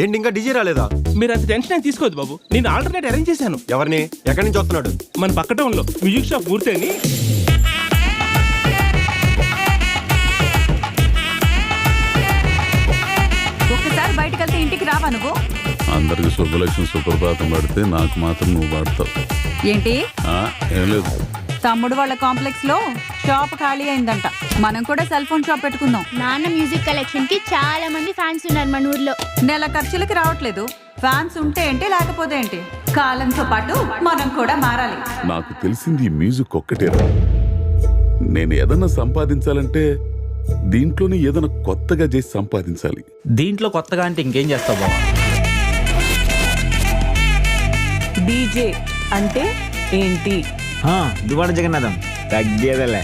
ఏంటి ఇంకా డీజే రాలేదా? మీరు అంత టెన్షన్ అని తీసుకోవద్దు బాబు, నేను ఆల్టర్నేట్ అరేంజ్ చేశాను. ఎవరిని? ఎక్కడి నుంచి వస్తున్నాడు? మన పక్క టౌన్ లో మ్యూజిక్ షాప్ మూర్తి అని. ఒక్కసారి బయటకు వెళ్తే ఇంటికి రావా నువ్వు? అందరికి శుభలక్ష్మి సుప్రభాతం పడితే నాకు మాత్రం నువ్వు పాడతావు. ఏంటి? ఏం లేదు, తమ్ముడు వాళ్ళ కాంప్లెక్స్ లో షాప్ ఖాళీ అయిందంట. మనం కూడా సెల్ ఫోన్ షాప్ పెట్టుకుందాం. నాన్న మ్యూజిక్ కలెక్షన్ కి చాలా మంది ఫ్యాన్స్ ఉన్నారు మన ఊర్లో. నెల ఖర్చులకి రావట్లేదు. ఫ్యాన్స్ ఉంటే ఏంటి, లేకపోతే ఏంటి, కాలంతో పాటు మనం కూడా మారాలి. నాకు తెలిసింది ఈ మ్యూజిక్ ఒక్కటేరా. నేను ఏదన్నా సంపాదించాలంటే దీంట్లోనే ఏదైనా కొత్తగా చేసి సంపాదించాలి. దీంట్లో కొత్తగా అంటే ఇంకేం చేస్తావు బాబా? డీజే అంటే ఏంటి? దువాడ జగన్నాథం తగ్గేదలే.